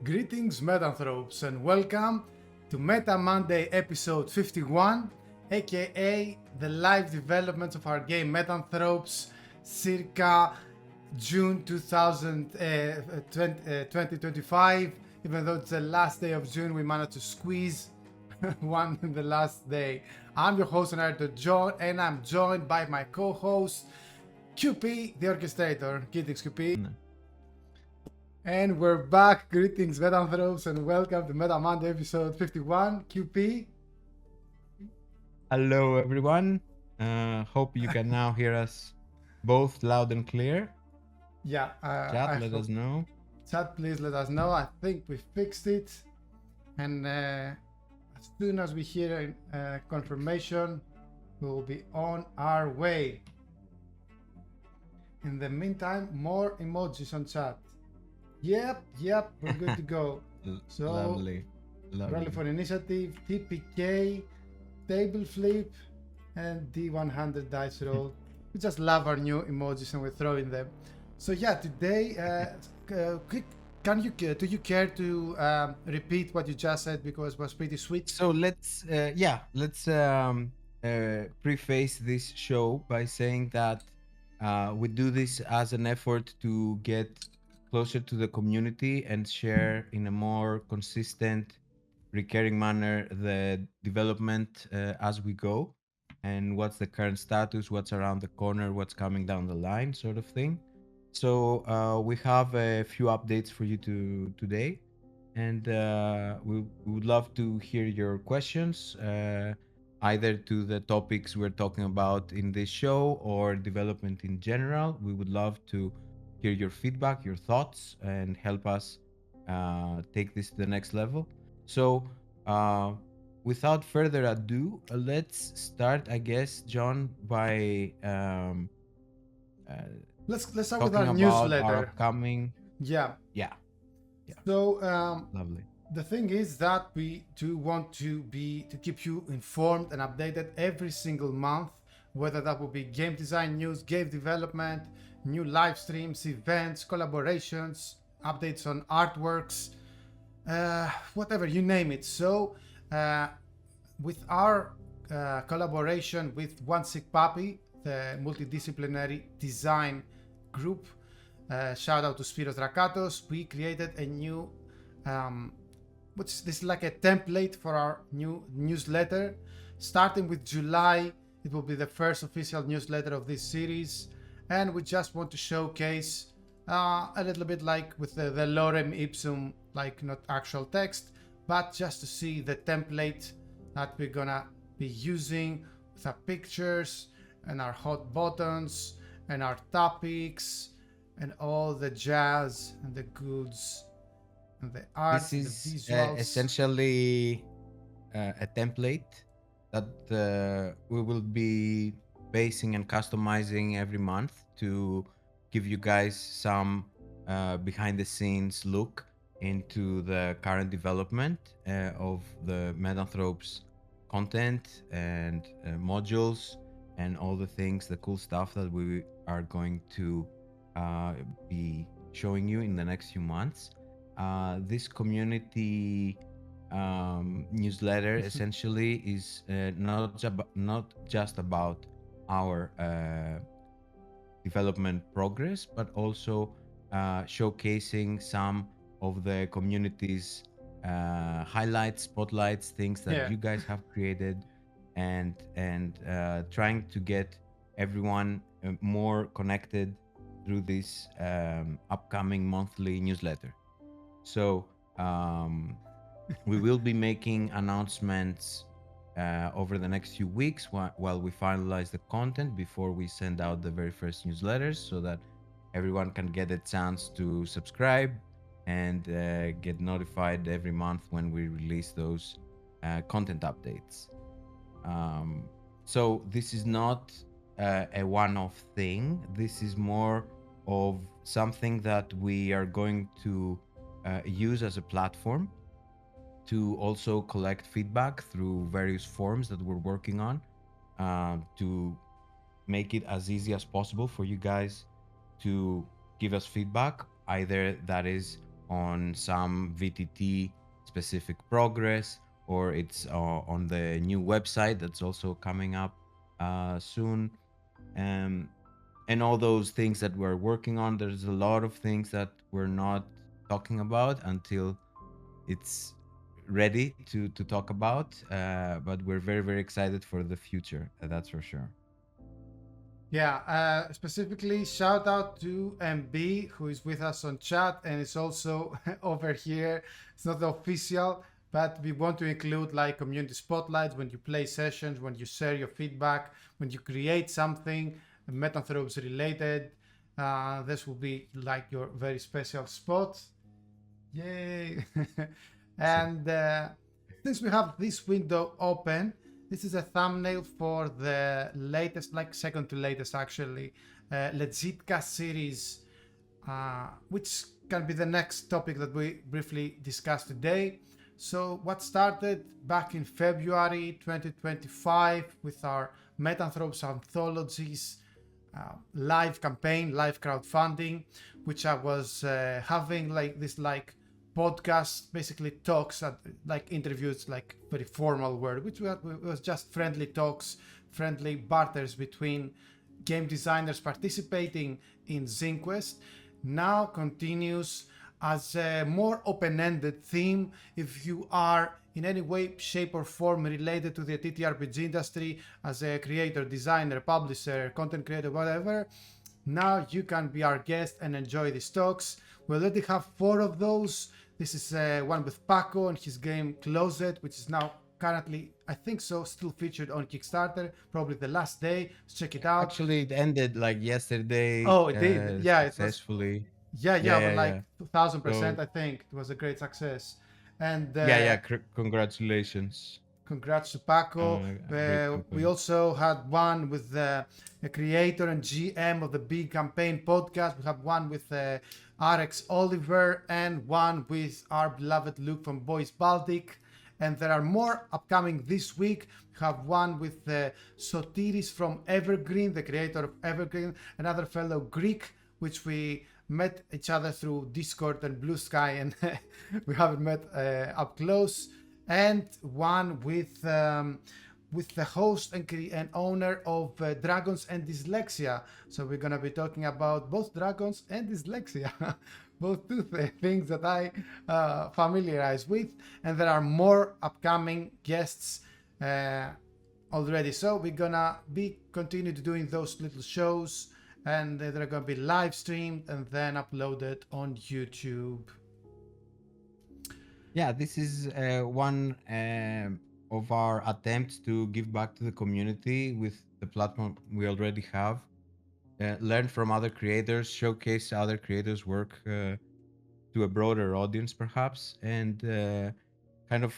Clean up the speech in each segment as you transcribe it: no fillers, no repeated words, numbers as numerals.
Greetings, Metanthropes, and welcome to Meta Monday episode 51, aka the live developments of our game Metanthropes circa June 2025. Even though it's the last day of June, we managed to squeeze one in the last day. I'm your host, Narrator John, and I'm joined by my co host, QP, the orchestrator. Greetings, QP. And we're back. Greetings, Metanthropes, and welcome to Meta Monday episode 51. QP. Hello, everyone. Hope you can now hear us both loud and clear. Yeah, Chat, I let hope. us know. Chat, please let us know. I think we fixed it. And as soon as we hear confirmation, we will be on our way. In the meantime, more emojis on chat. Yep, we're good to go. So, Lovely. Rally for Initiative, TPK, Table Flip, and D100 Dice Roll. We just love our new emojis and we're throwing them. So yeah, today, do you care to repeat what you just said because it was pretty sweet? So let's preface this show by saying that we do this as an effort to get closer to the community and share in a more consistent, recurring manner the development as we go, and what's the current status, what's around the corner, what's coming down the line, sort of thing. So we have a few updates for you today, and we would love to hear your questions, either to the topics we're talking about in this show or development in general. We would love to hear your feedback, your thoughts, and help us take this to the next level. So, without further ado, let's start, I guess, John, by uh, Let's start with talking our about our newsletter. upcoming. Yeah. Yeah, yeah, So lovely. the thing is that we do want to keep you informed and updated every single month, whether that will be game design news, game development, new live streams, events, collaborations, updates on artworks, whatever, you name it. So uh, with our collaboration with One Sick Puppy, the multidisciplinary design group, shout out to Spiros Drakatos, we created a new which this is like a template for our new newsletter. Starting with July, it will be the first official newsletter of this series, and we just want to showcase a little bit like with the lorem ipsum, like not actual text, but just to see the template that we're gonna be using with our pictures and our hot buttons and our topics and all the jazz and the goods and the art, This the is visuals. essentially a template that we will be basing and customizing every month to give you guys some behind the scenes look into the current development of the Metanthropes content and modules and all the things, the cool stuff that we are going to be showing you in the next few months. This community newsletter essentially is not just about our development progress, but also showcasing some of the community's highlights, spotlights, things that Yeah. you guys have created, and trying to get everyone more connected through this upcoming monthly newsletter. So we will be making announcements over the next few weeks while we finalize the content before we send out the very first newsletters, so that everyone can get a chance to subscribe and get notified every month when we release those content updates. Um, so this is not a one-off thing. This is more of something that we are going to use as a platform to also collect feedback through various forms that we're working on, to make it as easy as possible for you guys to give us feedback, either that is on some VTT specific progress, or it's on the new website that's also coming up soon. Um, and all those things that we're working on. There's a lot of things that we're not talking about until it's ready to talk about. But we're very, very excited for the future. That's for sure. Yeah, specifically shout out to MB who is with us on chat and is also over here. It's not the official, but we want to include like community spotlights when you play sessions, when you share your feedback, when you create something Metanthropes related. This will be like your very special spot. Yay! And since we have this window open, this is a thumbnail for the latest, like second to latest actually, Legitamine series, which can be the next topic that we briefly discuss today. So what started back in February 2025 with our Metanthropes anthologies live campaign, live crowdfunding, which I was having like this like podcast, basically talks, like interviews, like very formal word, which was just friendly talks, friendly barters between game designers participating in ZinQuest. Now continues as a more open-ended theme. If you are in any way, shape or form related to the TTRPG industry as a creator, designer, publisher, content creator, whatever, now you can be our guest and enjoy these talks. We already have 4 of those. This is one with Paco and his game Closet, which is now currently, I think so, still featured on Kickstarter, probably the last day. Check it out. Actually, it ended like yesterday. Oh, it did. Yeah, it was. Successfully. Yeah, but like Yeah. 2000%, So I think it was a great success. And yeah. Congratulations. congrats to Paco. Great We campaign. also had one with the creator and GM of the Big Campaign podcast. We have one with RX Oliver and one with our beloved Luke from Boys Baltic. And there are more upcoming this week. We have one with Sotiris from Evergreen, the creator of Evergreen, another fellow Greek, which we met each other through Discord and Blue Sky, and we haven't met up close. And one with the host and owner of Dragons and Dyslexia. So we're gonna be talking about both dragons and dyslexia, both two things that I familiarize with. And there are more upcoming guests already. So we're gonna be continue to doing those little shows, and they're gonna be live streamed and then uploaded on YouTube. Yeah, this is one of our attempts to give back to the community with the platform we already have. Learn from other creators, showcase other creators' work to a broader audience, perhaps, and kind of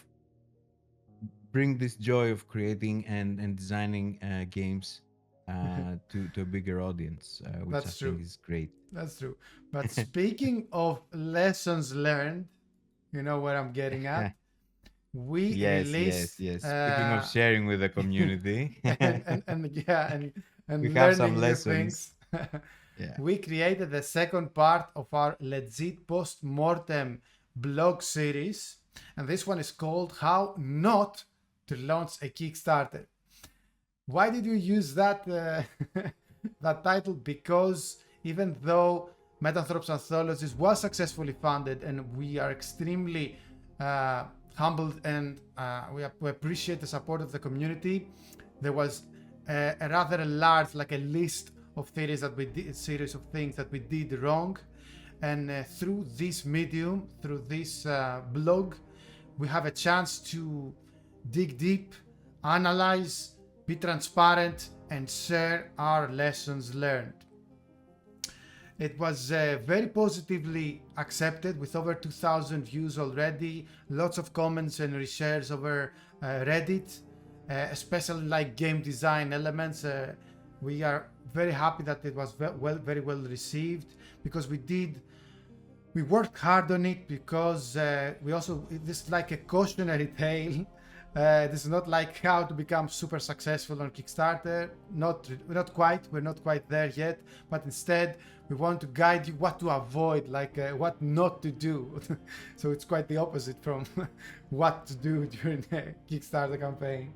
bring this joy of creating and designing games to a bigger audience, which That's I true. think is great. That's true. But speaking of lessons learned, you know where I'm getting at. We released. Speaking of sharing with the community, and we have some learning new lessons. things. Yeah. We created the second part of our legit post-mortem blog series, and this one is called How Not to Launch a Kickstarter. Why did you use that that title? Because even though Metanthropes Anthologies was successfully funded, and we are extremely humbled and we appreciate the support of the community, there was a rather large, like a list of theories that we did, series of things that we did wrong, and through this medium, through this blog, we have a chance to dig deep, analyze, be transparent, and share our lessons learned. It was very positively accepted with over 2,000 views already, lots of comments and reshares over Reddit, especially like game design elements. We are very happy that it was very well received, because we worked hard on it, because we also, this is like a cautionary tale This is not like how to become super successful on Kickstarter. Not quite. We're not quite there yet. But instead, we want to guide you what to avoid, like what not to do. So it's quite the opposite from what to do during a Kickstarter campaign.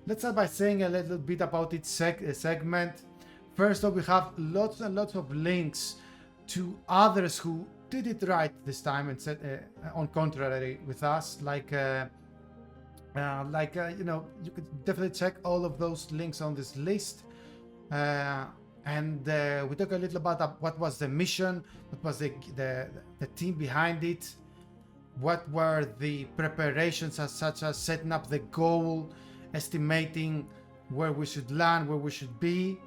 Let's start by saying a little bit about each segment. First off, we have lots and lots of links to others who did it right this time and said on contrary with us, you know, you could definitely check all of those links on this list. And we talk a little about what was the mission, what was the team behind it, what were the preparations, such as setting up the goal, estimating where we should land, where we should be.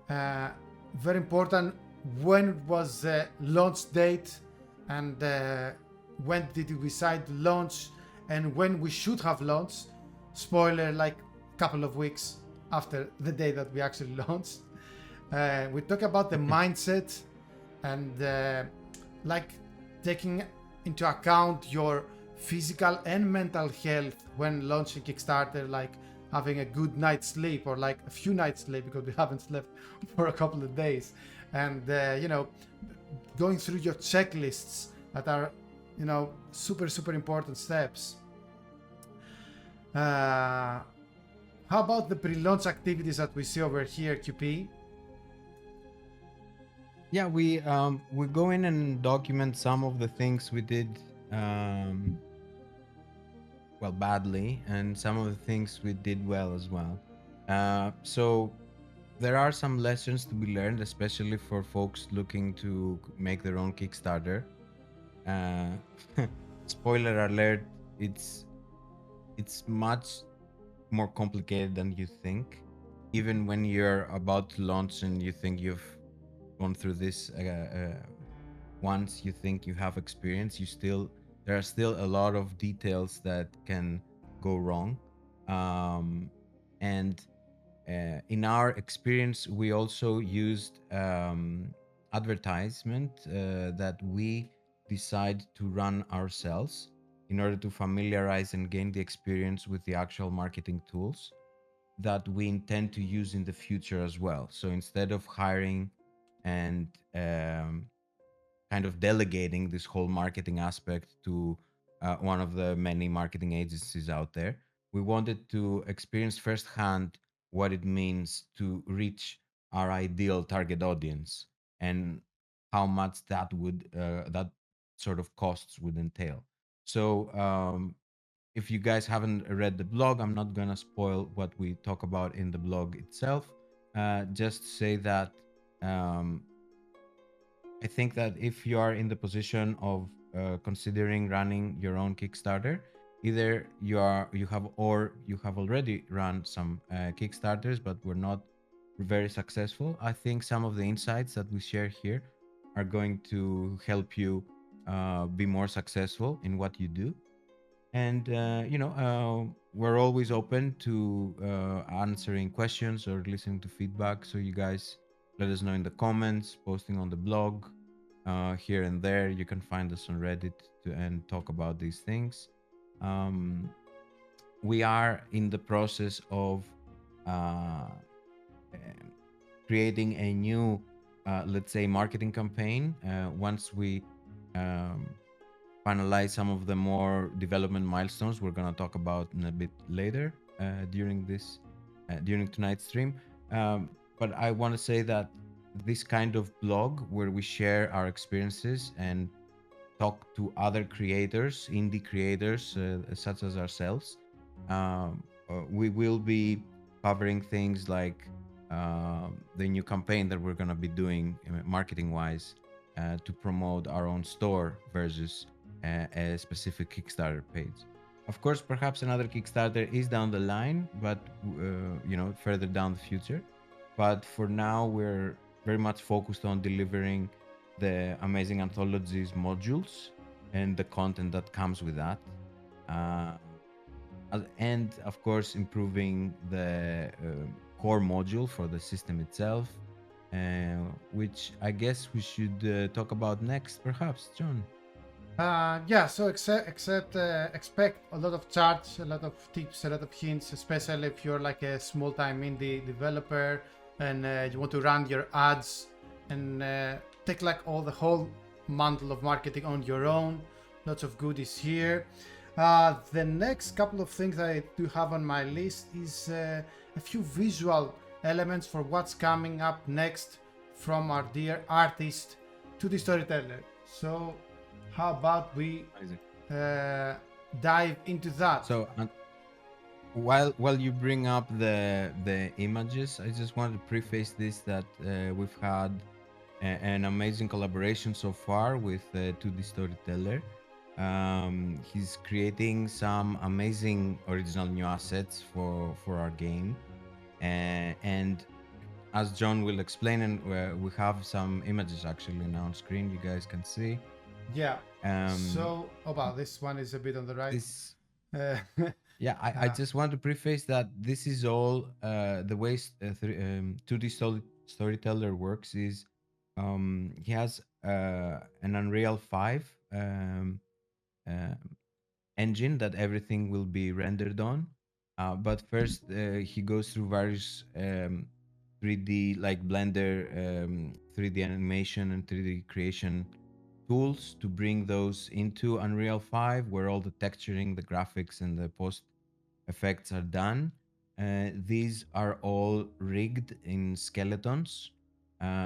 Very important, when was the launch date, and when did we decide to launch, and when we should have launched. Spoiler, like a couple of weeks after the day that we actually launched. We talk about the mindset and like taking into account your physical and mental health when launching Kickstarter, like having a good night's sleep or like a few nights sleep because we haven't slept for a couple of days, and you know, going through your checklists that are, you know, super important steps. How about the pre-launch activities that we see over here, QP? Yeah, we go in and document some of the things we did well badly, and some of the things we did well as well. So there are some lessons to be learned, especially for folks looking to make their own Kickstarter. Uh, Spoiler alert: it's much more complicated than you think. Even when you're about to launch and you think you've gone through this once, you think you have experience, there are still a lot of details that can go wrong. And in our experience, we also used advertisement that we decide to run ourselves in order to familiarize and gain the experience with the actual marketing tools that we intend to use in the future as well. So instead of hiring and kind of delegating this whole marketing aspect to one of the many marketing agencies out there, we wanted to experience firsthand what it means to reach our ideal target audience and how much that sort of costs would entail. So if you guys haven't read the blog, I'm not gonna spoil what we talk about in the blog itself. Just say that I think that if you are in the position of considering running your own Kickstarter, either you have already run some Kickstarters but were not very successful. I think some of the insights that we share here are going to help you be more successful in what you do. And we're always open to answering questions or listening to feedback, so you guys let us know in the comments, posting on the blog, here and there. You can find us on Reddit and talk about these things. We are in the process of creating a new let's say marketing campaign once we finalize some of the more development milestones we're going to talk about in a bit later during tonight's stream. But I want to say that this kind of blog where we share our experiences and talk to other creators, indie creators such as ourselves, we will be covering things like the new campaign that we're going to be doing marketing wise to promote our own store versus a specific Kickstarter page. Of course, perhaps another Kickstarter is down the line, but further down the future. But for now, we're very much focused on delivering the Amazing Anthologies modules and the content that comes with that. And of course, improving the core module for the system itself, which I guess we should talk about next, perhaps, John. Yeah, so expect a lot of charts, a lot of tips, a lot of hints, especially if you're like a small-time indie developer and you want to run your ads and take like all the whole mantle of marketing on your own. Lots of goodies here. The next couple of things I do have on my list is a few visual elements for what's coming up next from our dear artist to the storyteller. So how about we Isaac. uh, dive into that? So while you bring up the images, I just wanted to preface this that we've had an amazing collaboration so far with 2D Storyteller. He's creating some amazing original new assets for our game, and as John will explain, and we have some images actually now on screen. You guys can see. Yeah. Um, So, oh wow, this one is a bit on the right. this Uh, Yeah, I just want to preface that this is all the way 2D storyteller works is he has an Unreal 5 uh, engine that everything will be rendered on. But first, he goes through various 3D like Blender 3D animation and 3D creation tools to bring those into Unreal 5, where all the texturing, the graphics, and the post effects are done. These are all rigged in skeletons,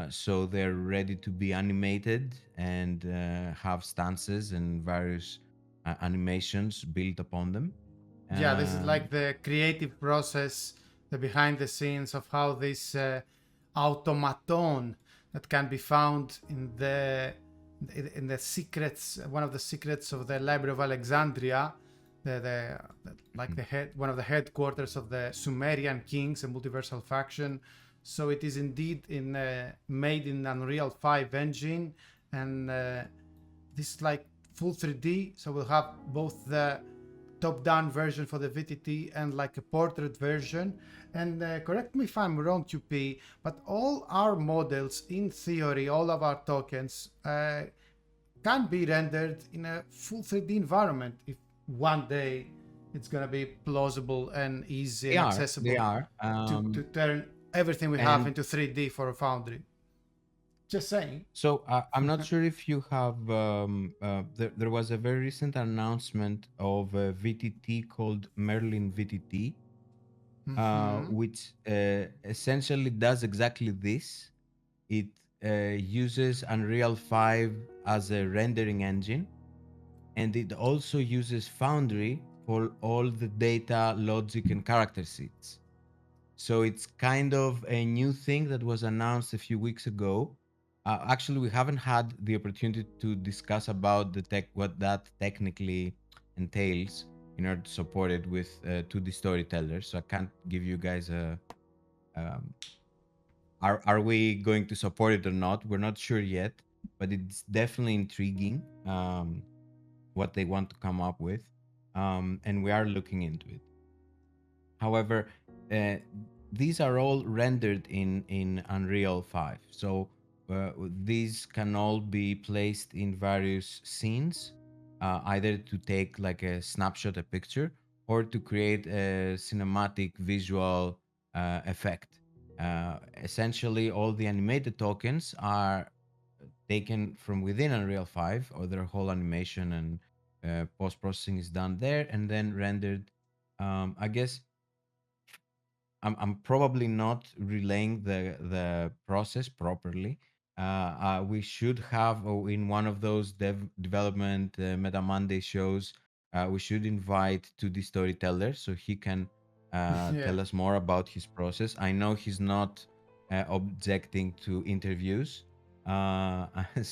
so they're ready to be animated and have stances and various animations built upon them. yeah, this is Um, like the creative process, the behind the scenes of how this automaton that can be found in the secrets, one of the secrets of the Library of Alexandria, like the head, one of the headquarters of the Sumerian kings, a multiversal faction. So it is indeed in made in Unreal 5 engine, and this is like full 3D. So we'll have both the top-down version for the VTT and like a portrait version. And correct me if I'm wrong, QP, but all our models, in theory, all of our tokens can be rendered in a full 3D environment if one day it's gonna be plausible and easy they and are, they accessible are, to turn everything we have and into 3D for a Foundry. Just saying. so I'm not sure if you have. There was a very recent announcement of a VTT called Merlin VTT, Mm-hmm. which essentially does exactly this. It uses Unreal 5 as a rendering engine, and it also uses Foundry for all the data, logic, and character seeds. So it's kind of a new thing that was announced a few weeks ago. Actually, we haven't had the opportunity to discuss about the tech, what that technically entails in order to support it with 2D storytellers. So I can't give you guys a um, are we going to support it or not? We're not sure yet, but it's definitely intriguing what they want to come up with, and we are looking into it. However, uh, these are all rendered in Unreal 5. So these can all be placed in various scenes, either to take like a snapshot, a picture, or to create a cinematic visual effect. Essentially, all the animated tokens are taken from within Unreal 5, or their whole animation and post processing is done there and then rendered. I guess I'm probably not relaying the process properly. We should have in one of those development Meta Monday shows. We should invite to the storyteller so he can Yeah. tell us more about his process. I know he's not objecting to interviews,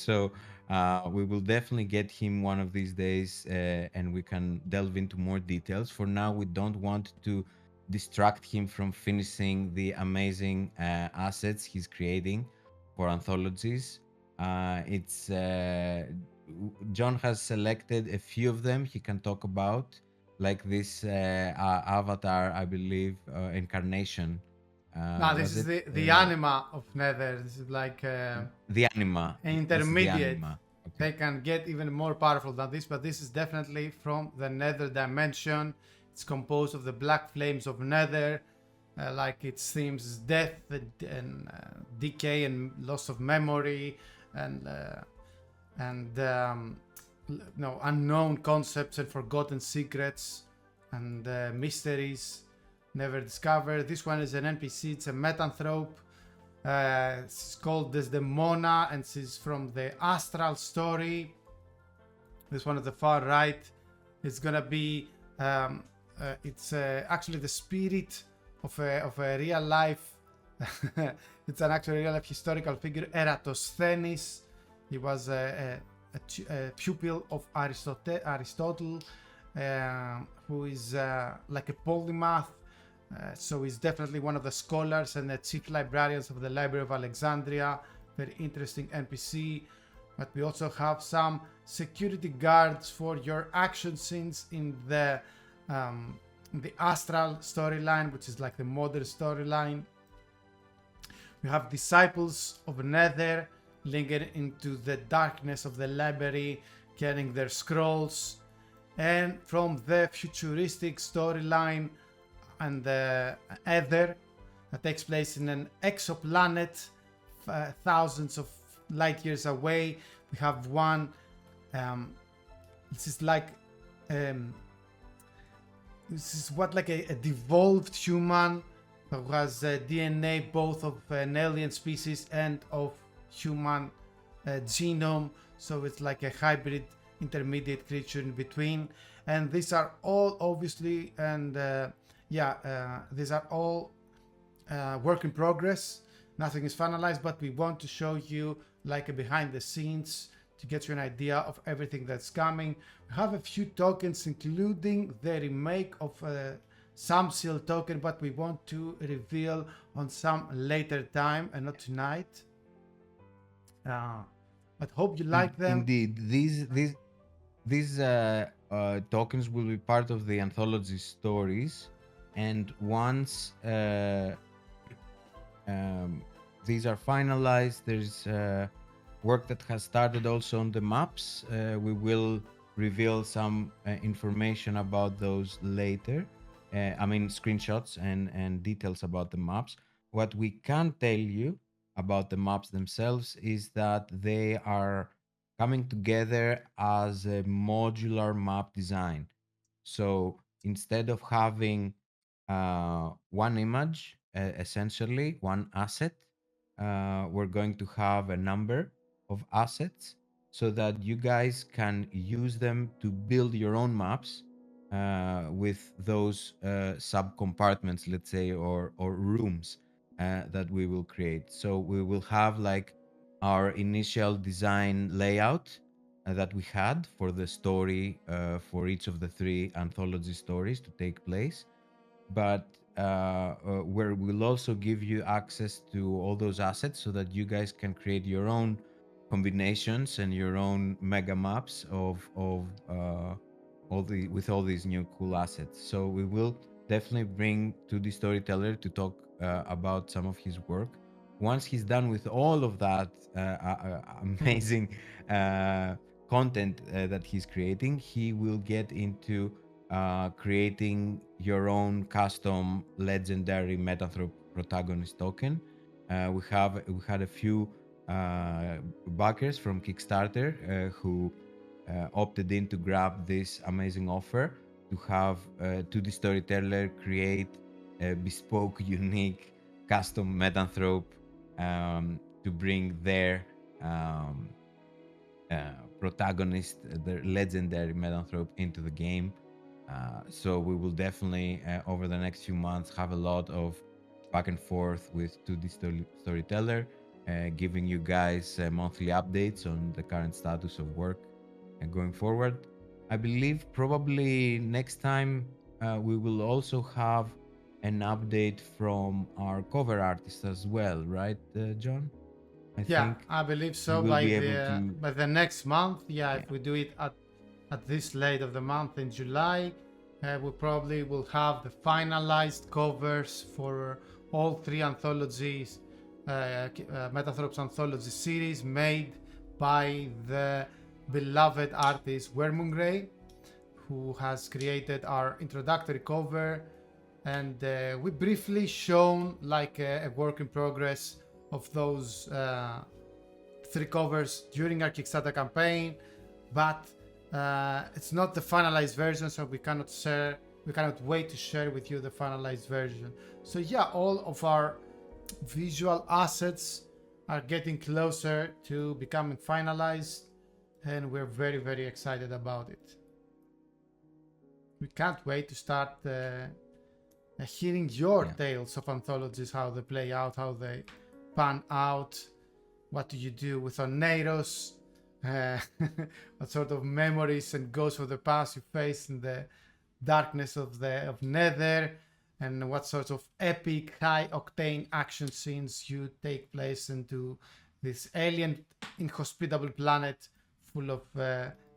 so we will definitely get him one of these days, and we can delve into more details. For now, we don't want to distract him from finishing the amazing assets he's creating for anthologies. It's John has selected a few of them he can talk about, like this avatar, I believe, incarnation. Now this Was is it the anima of Nether. This is like the anima? an This is the intermediate. anima. they can get even more powerful than this, but this is definitely from the nether dimension. It's composed of the black flames of nether, like its themes is death and decay and loss of memory and unknown concepts and forgotten secrets and mysteries never discovered. This one is an NPC. It's a Metanthrope. It's called Desdemona, and she's from the Astral story. This one at the far right is gonna be it's actually the spirit of a real life. It's an actual real life historical figure, Eratosthenes. He was a pupil of Aristotle, who is like a polymath. So he's definitely one of the scholars and the chief librarians of the Library of Alexandria. Very interesting NPC. But we also have some security guards for your action scenes in the Astral storyline, which is like the modern storyline. We have disciples of Nether linger into the darkness of the library, carrying their scrolls. And from the futuristic storyline and the Ether that takes place in an exoplanet thousands of light years away, we have one. This is like this is what like a devolved human who has DNA both of an alien species and of human genome. So it's like a hybrid intermediate creature in between. And these are all obviously these are all work in progress. Nothing is finalized, but we want to show you like a behind the scenes to get you an idea of everything that's coming. We have a few tokens, including the remake of some seal token, but we want to reveal on some later time and not tonight. But hope you like them. Indeed, these tokens will be part of the anthology stories, and once these are finalized, there's work that has started also on the maps. We will reveal some information about those later. I mean, screenshots and details about the maps. What we can tell you about the maps themselves is that they are coming together as a modular map design. So instead of having one image, essentially one asset, we're going to have a number of assets so that you guys can use them to build your own maps with those sub compartments, let's say, or rooms that we will create. So we will have like our initial design layout that we had for the story for each of the three anthology stories to take place, but where we'll also give you access to all those assets so that you guys can create your own combinations and your own mega maps of all these new cool assets. So we will definitely bring to the storyteller to talk about some of his work. Once he's done with all of that amazing content that he's creating, he will get into creating your own custom legendary Metanthrope protagonist token. We had a few backers from Kickstarter who opted in to grab this amazing offer to have to the storyteller create a bespoke, unique, custom Metanthrope to bring their protagonist, their legendary Metanthrope, into the game. So we will definitely over the next few months have a lot of back and forth with 2D storyteller, giving you guys monthly updates on the current status of work and going forward. I believe probably next time we will also have an update from our cover artist as well, right, John? I think I believe so. we'll be able to. By the next month, if we do it at this late of the month in July, we probably will have the finalized covers for all three anthologies, Metanthropes anthology series, made by the beloved artist Wormungray, who has created our introductory cover, and we briefly shown like a work in progress of those three covers during our Kickstarter campaign, but it's not the finalized version, so we cannot share. We cannot wait to share with you the finalized version. So yeah, all of our visual assets are getting closer to becoming finalized, and we're very excited about it. We can't wait to start hearing your tales of anthologies, how they play out, how they pan out. What do you do with Oneiros? What sort of memories and ghosts of the past you face in the darkness of Nether, and what sorts of epic, high-octane action scenes you take place into this alien, inhospitable planet full of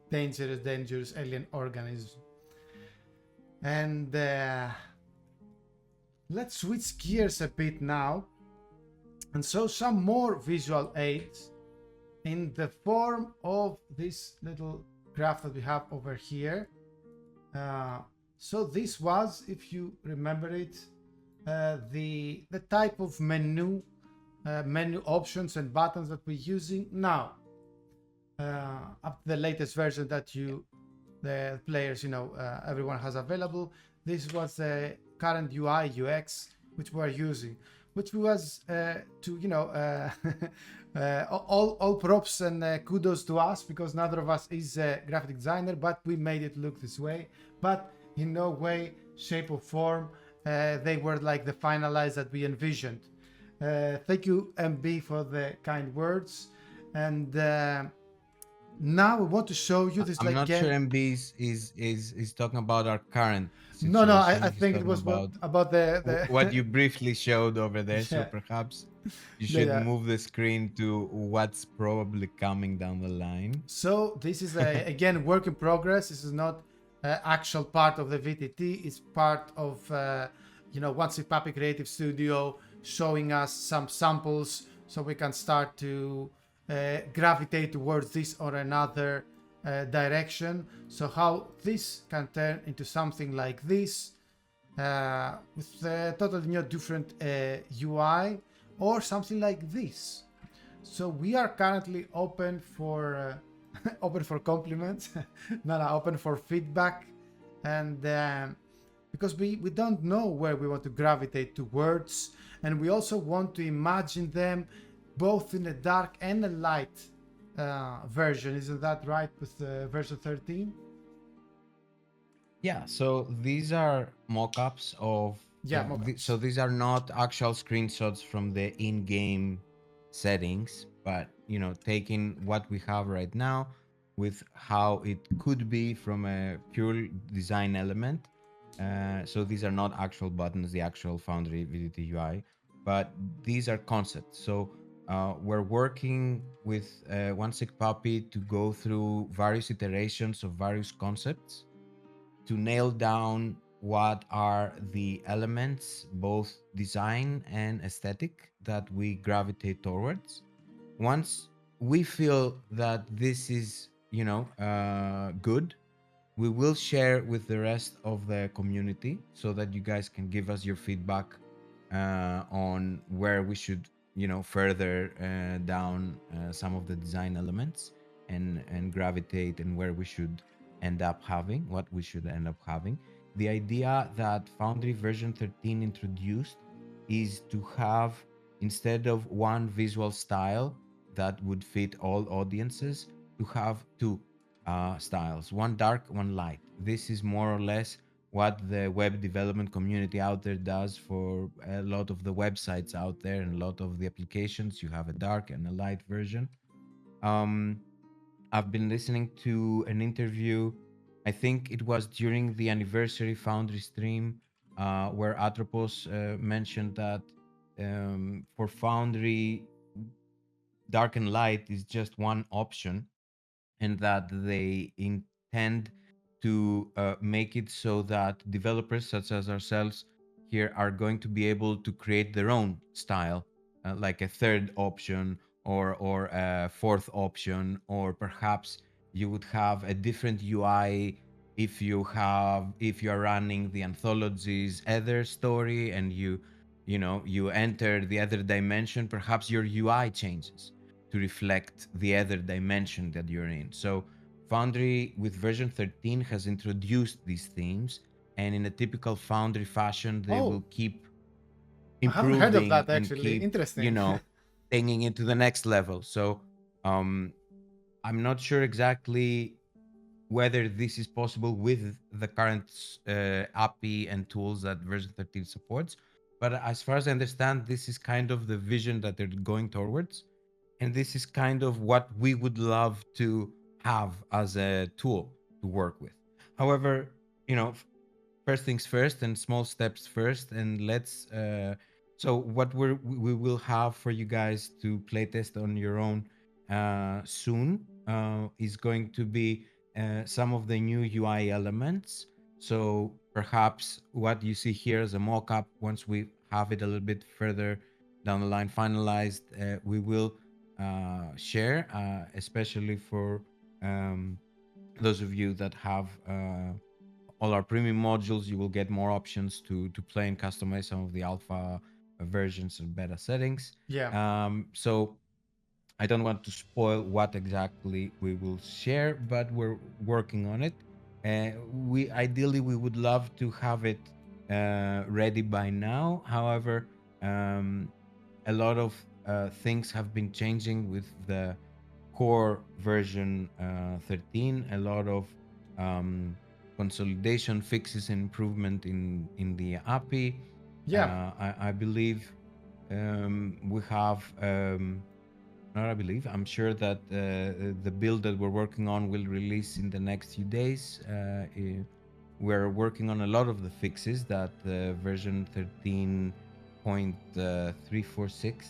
dangerous alien organisms. And let's switch gears a bit now and show some more visual aids in the form of this little graph that we have over here. So this was, if you remember it, the type of menu options and buttons that we're using now. Up to the latest version that the players, everyone has available. This was the current UI UX which we are using, which was all props and kudos to us, because neither of us is a graphic designer, but we made it look this way. But in no way, shape or form they were like the finalized that we envisioned. Thank you, MB, for the kind words. And now we want to show you this. I'm not sure MB is talking about our current situation. No, I think it was about the what you briefly showed over there. Yeah. So perhaps you should move the screen to what's probably coming down the line. So this is again work in progress. This is not actual part of the VTT. It's part of One Sick Puppy Creative Studio showing us some samples so we can start to gravitate towards this or another direction. So how this can turn into something like this with a totally new different UI, or something like this. So we are currently open for open for compliments, open for feedback, and because we don't know where we want to gravitate towards, and we also want to imagine them both in a dark and a light version. Isn't that right with version 13? Yeah, so these are mock-ups of so these are not actual screenshots from the in-game settings, but taking what we have right now with how it could be from a pure design element. So these are not actual buttons, the actual Foundry VTT UI, but these are concepts. So we're working with One Sick Puppy to go through various iterations of various concepts to nail down what are the elements, both design and aesthetic, that we gravitate towards. Once we feel that this is, good, we will share with the rest of the community so that you guys can give us your feedback on where we should, further down some of the design elements and gravitate, and where we should end up having, what we should end up having. The idea that Foundry version 13 introduced is to have, instead of one visual style that would fit all audiences, to have two styles, one dark, one light. This is more or less what the web development community out there does for a lot of the websites out there and a lot of the applications. You have a dark and a light version. I've been listening to an interview, I think it was during the anniversary Foundry stream, where Atropos mentioned that for Foundry, dark and light is just one option, and that they intend to make it so that developers such as ourselves here are going to be able to create their own style, like a third option or a fourth option, or perhaps you would have a different UI if you are running the anthology's Ether story and you enter the other dimension, perhaps your UI changes to reflect the other dimension that you're in. So Foundry with version 13 has introduced these themes, and in a typical Foundry fashion, they Oh, will keep I haven't heard of improving that and actually. keep, Interesting. taking it to the next level. So um, I'm not sure exactly whether this is possible with the current API and tools that version 13 supports. But as far as I understand, this is kind of the vision that they're going towards. And this is kind of what we would love to have as a tool to work with. However, first things first and small steps first. And so what we will have for you guys to playtest on your own soon is going to be some of the new UI elements. So perhaps what you see here as a mock-up, once we have it a little bit further down the line finalized, we will share, especially for um, those of you that have all our premium modules. You will get more options to play and customize some of the alpha versions and beta settings. Yeah. So I don't want to spoil what exactly we will share, but we're working on it. We would love to have it ready by now. However, um, a lot of things have been changing with the core version 13. A lot of um, consolidation fixes and improvement in the API. Yeah. I believe we have. Not I believe. I'm sure that the build that we're working on will release in the next few days. We're working on a lot of the fixes that version 13.346,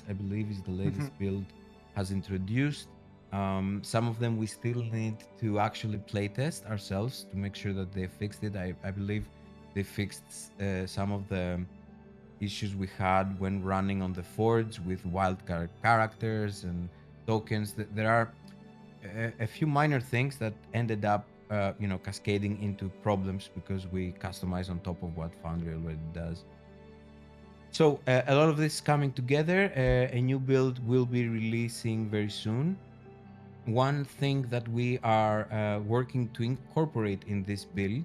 I believe, is the latest build, has introduced. Some of them we still need to actually playtest ourselves to make sure that they fixed it. I believe they fixed some of the issues we had when running on the forge with wildcard characters and tokens. There are a few minor things that ended up, cascading into problems because we customize on top of what Foundry already does. So a lot of this coming together. A new build will be releasing very soon. One thing that we are working to incorporate in this build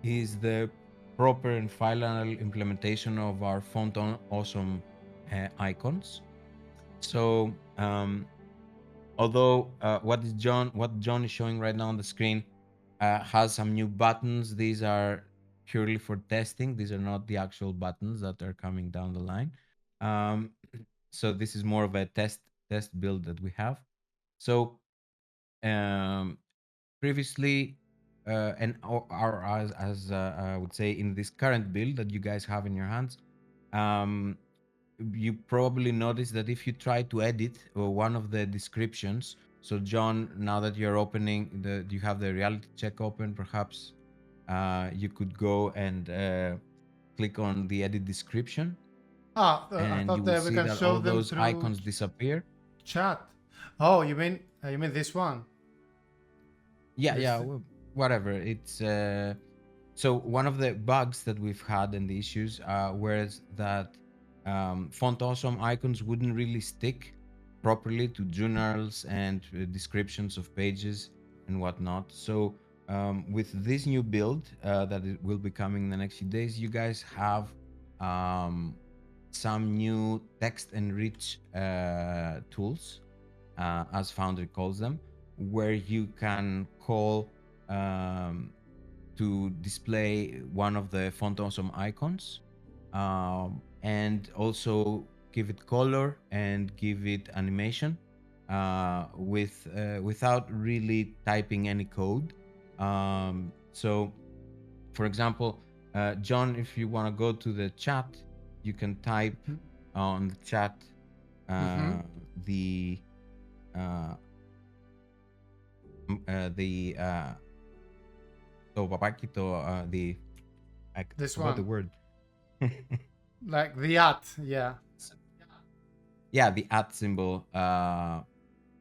is the proper and final implementation of our font on awesome icons. So although what John is showing right now on the screen has some new buttons, these are purely for testing. These are not the actual buttons that are coming down the line. Um, so this is more of a test build that we have. So um, previously, and or as I would say, in this current build that you guys have in your hands, um, you probably noticed that if you try to edit one of the descriptions. So John, now that you're opening you have the reality check open, perhaps you could go and click on the edit description, I and you thought will that we see can that show all them those through icons disappear. chat. Oh, you mean this one? Yeah, This. yeah, whatever. It's so one of the bugs that we've had and the issues was that font awesome icons wouldn't really stick properly to journals and descriptions of pages and whatnot. So with this new build that it will be coming in the next few days, you guys have um, some new text enrich tools, as Foundry calls them, where you can call um, to display one of the font awesome icons, and also give it color and give it animation without really typing any code. So for example, John, if you want to go to the chat, you can type on the chat Mm-hmm. the uh, the to papaki to the I This forgot the one, word. like the at, yeah. Yeah, the at symbol,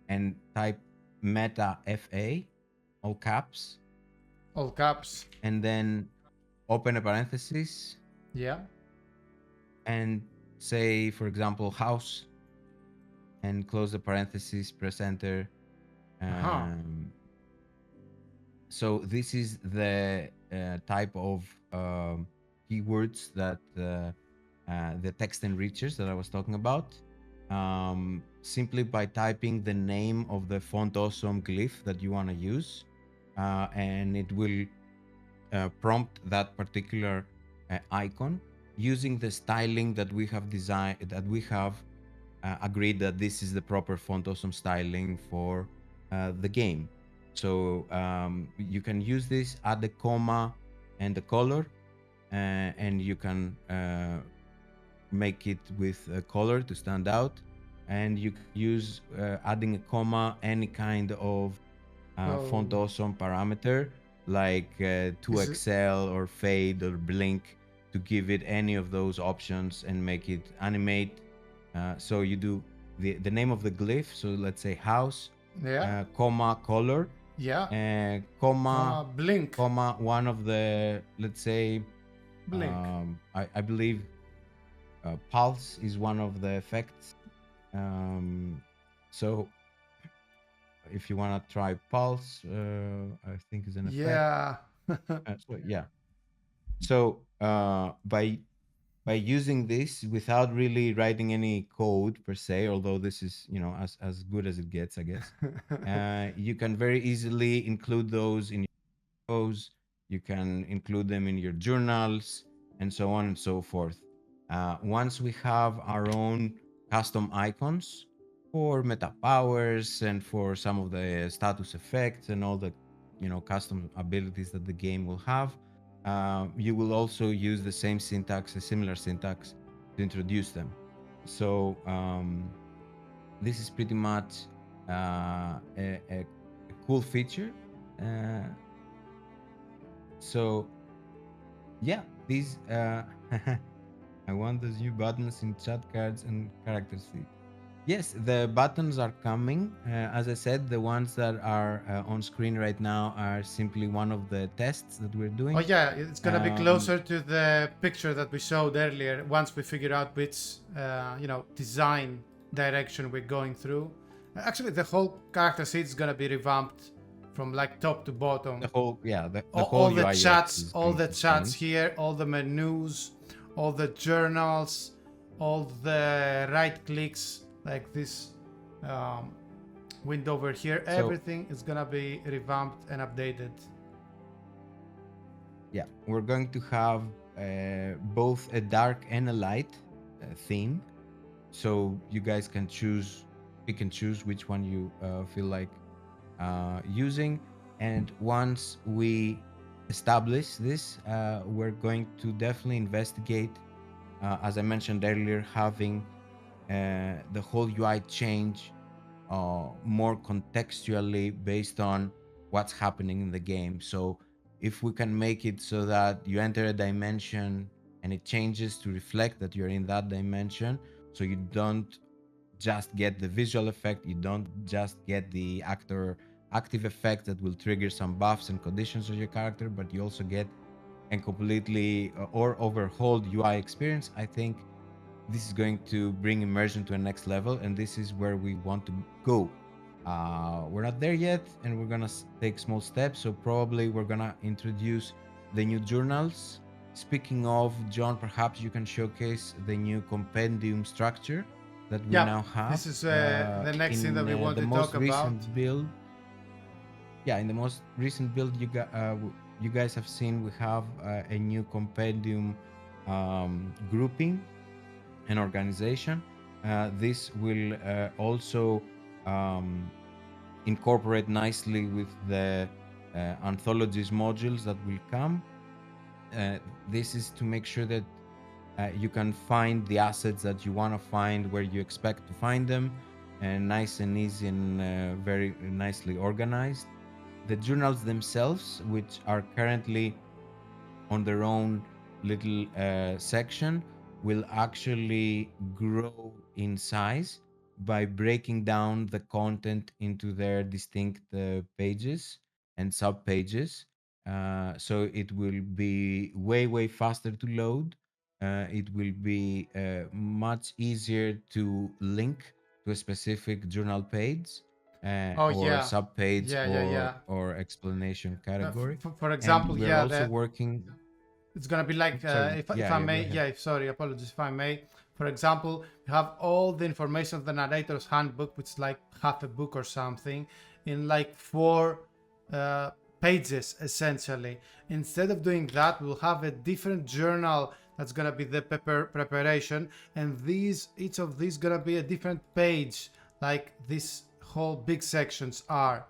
and type meta fa, all caps, All caps. and then open a parenthesis Yeah. and say, for example, house, and close the parenthesis, press enter. Uh-huh. Um, so this is the type of keywords that the text enrichers that I was talking about. Simply by typing the name of the font awesome glyph that you want to use, and it will prompt that particular icon using the styling that we have designed, that we have agreed that this is the proper font awesome styling for the game. So you can use this, add a comma and a color, and you can make it with a color to stand out. And you can use adding a comma, any kind of font Oh, awesome parameter like is it? 2XL or fade or blink to give it any of those options and make it animate. So you do the name of the glyph. So let's say house, Yeah. comma, color, Yeah. comma, Blink. comma, one of the, let's say, Blink. I believe pulse is one of the effects. So if you want to try pulse, I think is an effect. Yeah. So yeah. So by using this without really writing any code per se, although this is, you know, as good as it gets, I guess, you can very easily include those in photos, you can include them in your journals, and so on and so forth. Once we have our own custom icons for meta powers and for some of the status effects and all the, you know, custom abilities that the game will have, you will also use the same syntax, a similar syntax, to introduce them. So this is pretty much a cool feature. Uh, so yeah, these I want those new buttons in chat cards and character sheet. Yes, the buttons are coming. As I said, the ones that are on screen right now are simply one of the tests that we're Oh doing. yeah, it's gonna be Um, closer to the picture that we showed earlier once we figure out which, design direction we're going through. Actually, the whole character sheet is gonna be revamped from like top to bottom. the whole, yeah, the whole All the UI UX chats, is all going the to chats change. here, all the menus, all the journals, all the right clicks, like this um, window over here. So Everything is gonna be revamped and updated. yeah, we're going to have both a dark and a light theme. So you guys can choose, pick and choose which one you feel like using. And once we establish this, we're going to definitely investigate, as I mentioned earlier, having the whole UI change more contextually based on what's happening in the game. So if we can make it so that you enter a dimension and it changes to reflect that you're in that dimension, so you don't just get the visual effect, you don't just get the actor active effect that will trigger some buffs and conditions of your character, but you also get a completely or overhauled UI experience. I think this is going to bring immersion to a next level, and this is where we want to go. We're not there yet, and we're gonna take small steps. So probably we're gonna introduce the new journals. Speaking of, John, perhaps you can showcase the new compendium structure that we Yeah, now have this is the next thing that in we want the to most talk about. recent build. Yeah, in the most recent build you guys have seen, we have a new compendium grouping and organization. This will also um, incorporate nicely with the anthologies modules that will come. Uh, this is to make sure that you can find the assets that you want to find where you expect to find them, and nice and easy and very nicely organized. The journals themselves, which are currently on their own little section, will actually grow in size by breaking down the content into their distinct pages and sub pages. So it will be way faster to load. It will be much easier to link to a specific journal page Oh or yeah, sub page yeah. or explanation category. For And example, we're yeah, also working. it's gonna be like Sorry, if yeah, I yeah, go may, ahead. yeah. Sorry, apologies. If I may, for example, you have all the information of the narrator's handbook, which is like half a book or something, in like four uh, pages essentially. Instead of doing that, we'll have a different journal that's gonna be the preparation, and these each of these gonna be a different page, like this whole big sections are.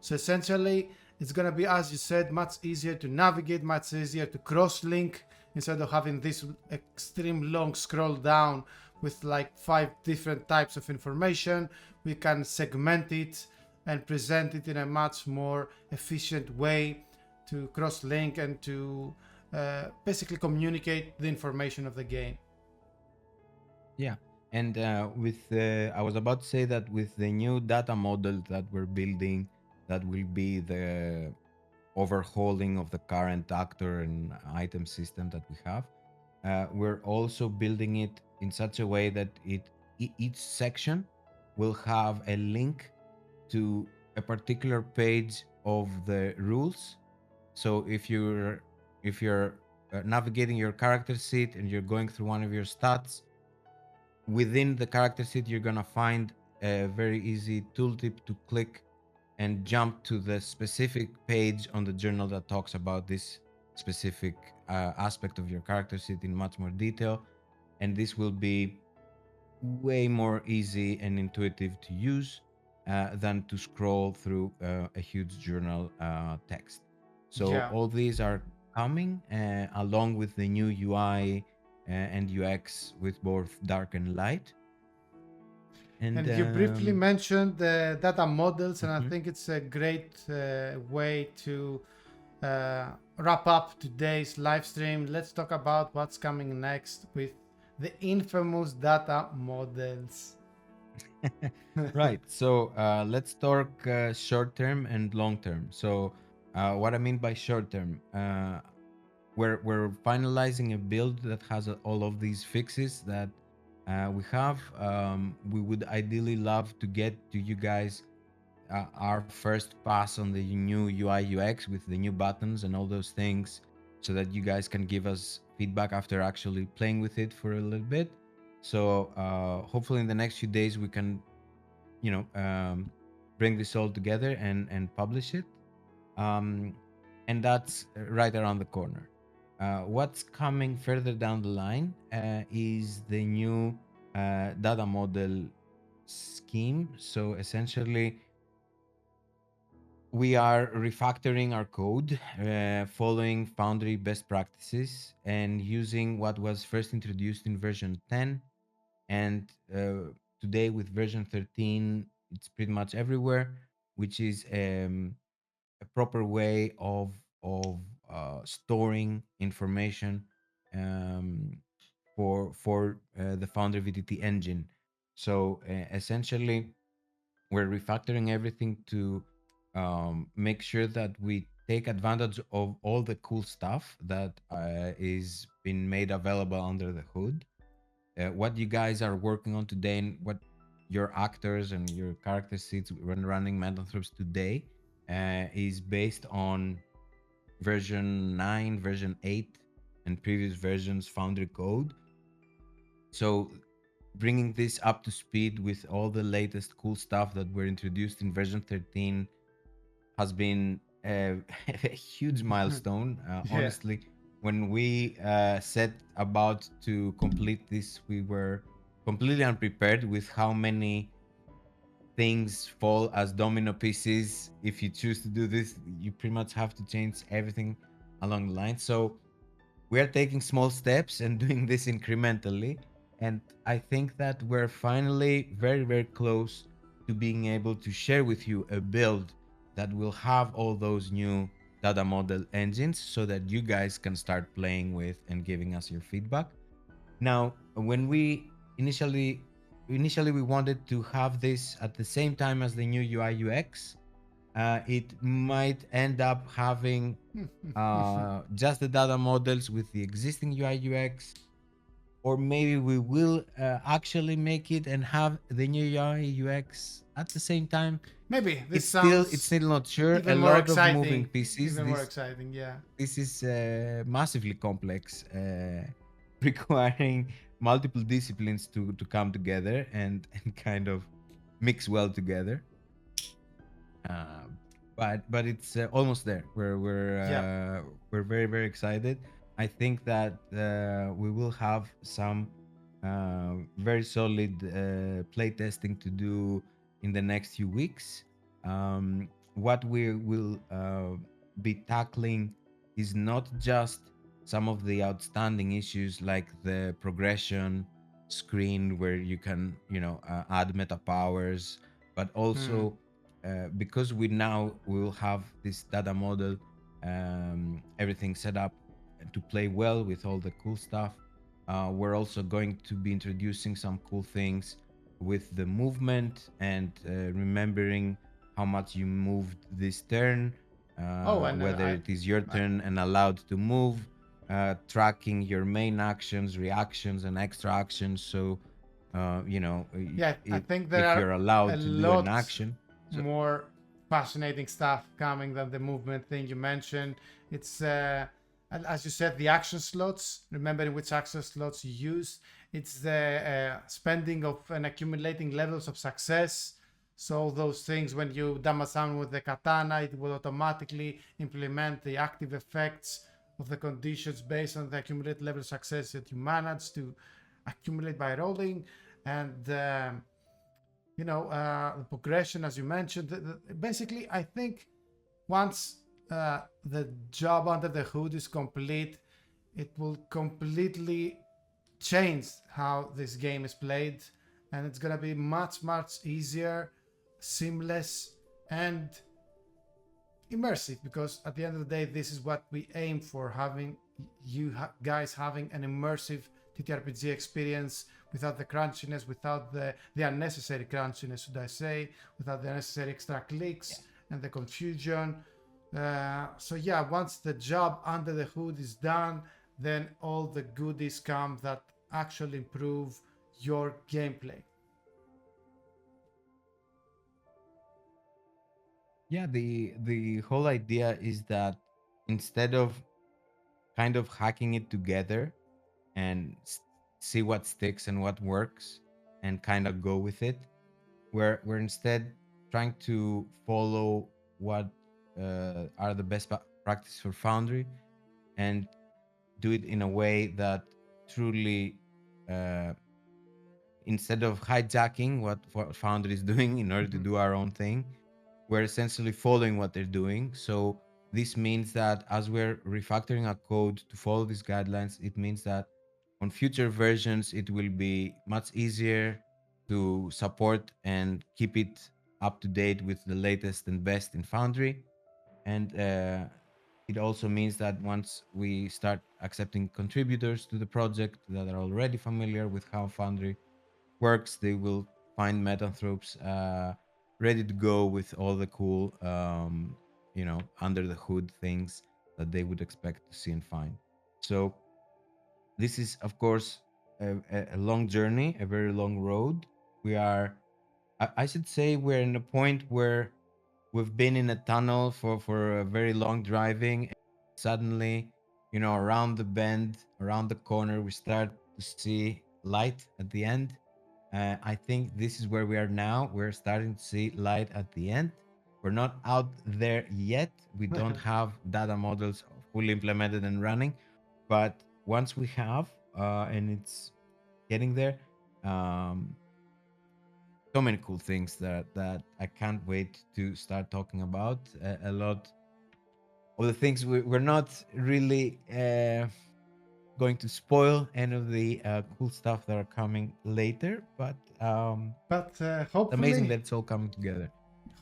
So essentially, it's going to be, as you said, much easier to navigate, much easier to cross-link instead of having this extreme long scroll down with like 5 different types of information. We can segment it and present it in a much more efficient way to cross-link and to basically communicate the information of the game. Yeah. And I was about to say that with the new data model that we're building, that will be the overhauling of the current actor and item system that we have. We're also building it in such a way that each section will have a link to a particular page of the rules. So if you're navigating your character sheet and you're going through one of your stats, within the character sheet you're gonna find a very easy tooltip to click and jump to the specific page on the journal that talks about this specific aspect of your character sheet in much more detail. And this will be way more easy and intuitive to use than to scroll through a huge journal text. So Yeah. all these are coming along with the new UI and UX with both dark and light. And And you briefly mentioned the data models, and I mhm. think it's a great way to wrap up today's live stream. Let's talk about what's coming next with the infamous data models. Right. So let's talk short term and long term. So what I mean by short term, we're finalizing a build that has all of these fixes that we have. We would ideally love to get to you guys our first pass on the new UI UX with the new buttons and all those things, so that you guys can give us feedback after actually playing with it for a little bit. So hopefully in the next few days we can, you know, bring this all together and publish it. Um, and that's right around the corner. What's coming further down the line is the new data model scheme. So essentially, we are refactoring our code, following Foundry best practices, and using what was first introduced in version 10. And today, with version 13, it's pretty much everywhere, which is a proper way of storing information um, for the Foundry VTT engine. So essentially, we're refactoring everything to make sure that we take advantage of all the cool stuff that is being made available under the hood. What you guys are working on today and what your actors and your character seats when running Metanthropes today is based on version 9, version 8, and previous versions Foundry code. So bringing this up to speed with all the latest cool stuff that were introduced in version 13 has been a huge milestone. Yeah. Honestly, when we set about to complete this, we were completely unprepared with how many things fall as domino pieces. If you choose to do this, you pretty much have to change everything along the line. So we are taking small steps and doing this incrementally. And I think that we're finally very close to being able to share with you a build that will have all those new data model engines so that you guys can start playing with and giving us your feedback. Now, when we initially we wanted to have this at the same time as the new UI UX, it might end up having just the data models with the existing UI UX, or maybe we will actually make it and have the new UI UX at the same time. Maybe this It's sounds still not sure. A even more lot of moving exciting. pieces. Even more exciting, yeah. This is massively complex, requiring multiple disciplines to come together and kind of mix well together. Uh, but it's almost there. Yeah. We're very very excited. I think that we will have some very solid play testing to do in the next few weeks. What we will be tackling is not just some of the outstanding issues like the progression screen where you can add meta powers, but Hmm. also because we now will have this data model, everything set up to play well with all the cool stuff. We're also going to be introducing some cool things with the movement and remembering how much you moved this turn, Oh, and whether it is your I turn and allowed to move, tracking your main actions, reactions, and extra actions. So, yeah, I think there if are you're a allowed to do an lot action. So, more fascinating stuff coming than the movement thing you mentioned. It's as you said, the action slots. Remembering which action slots you use. It's the spending of and accumulating levels of success. So those things, when you damage someone with the katana, it will automatically implement the active effects of the conditions based on the accumulated level of success that you manage to accumulate by rolling. And the progression, as you mentioned. Basically, I think once the job under the hood is complete, it will completely change how this game is played, and it's gonna be much easier, seamless, and immersive. Because at the end of the day, this is what we aim for: having guys having an immersive TTRPG experience without the crunchiness, without the unnecessary crunchiness, should I say, without the unnecessary extra clicks and the confusion. So yeah, once the job under the hood is done, then all the goodies come that actually improve your gameplay. yeah, the whole idea is that instead of kind of hacking it together and see what sticks and what works and kind of go with it, we're instead trying to follow what are the best practice for Foundry and do it in a way that truly, uh, instead of hijacking what Foundry is doing in order to Mhm. do our own thing, we're essentially following what they're doing. So this means that as we're refactoring our code to follow these guidelines, it means that on future versions it will be much easier to support and keep it up to date with the latest and best in Foundry. And it also means that once we start accepting contributors to the project that are already familiar with how Foundry works, they will find Metanthropes ready to go with all the cool, under the hood things that they would expect to see and find. So this is, of course, a long journey, a very long road. We are, I should say, we're in a point where we've been in a tunnel for a very long driving. And suddenly, around the bend, around the corner, we start to see light at the end. I think this is where we are now. We're starting to see light at the end. We're not out there yet. We don't have data models fully implemented and running, but once we have, and it's getting there, um, so many cool things that I can't wait to start talking about. A lot of the things we're not really going to spoil any of the cool stuff that are coming later, but But it's amazing hopefully, that it's all coming together.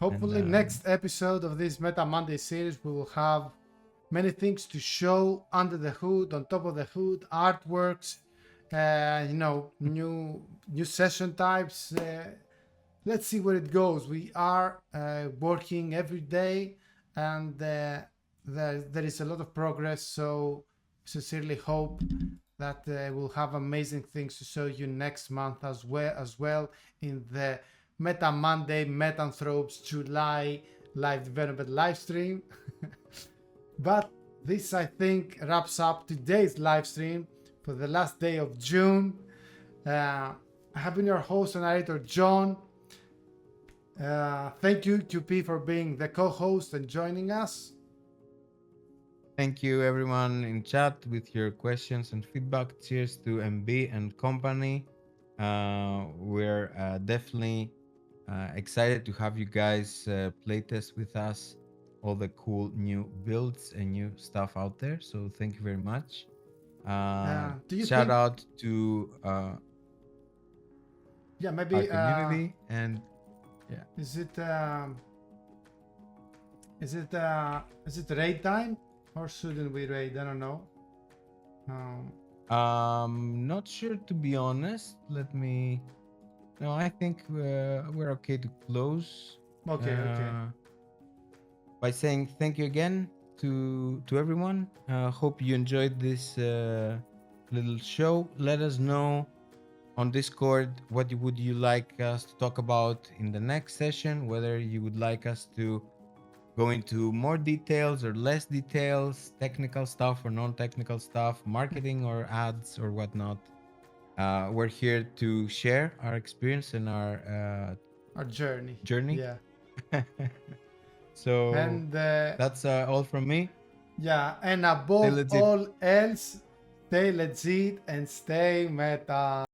And hopefully, next episode of this Meta Monday series, we will have many things to show under the hood, on top of the hood, artworks, new session types, let's see where it goes. We are working every day, and there is a lot of progress. So sincerely hope that we'll have amazing things to show you next month as well in the Meta Monday Metanthropes July live development live stream. But this, I think, wraps up today's live stream for the last day of June. I have been your host and narrator, John. Thank you, QP, for being the co-host and joining us. Thank you, everyone in chat with your questions and feedback. Cheers to MB and company. We're definitely excited to have you guys playtest with us all the cool new builds and new stuff out there. So thank you very much. Do you Shout think? out to Yeah, our maybe. community and yeah. Is it? Is it raid time, or shouldn't we raid? I don't know. Not sure to be honest. Let me. No, I think we're okay to close. Okay. Okay. By saying thank you again to everyone. Hope you enjoyed this little show. Let us know on Discord what would you like us to talk about in the next session. Whether you would like us to go into more details or less details, technical stuff or non-technical stuff, marketing or ads or whatnot. We're here to share our experience and our journey. journey. Yeah. So And that's all from me. yeah, and above legit. all else, stay legit and stay meta.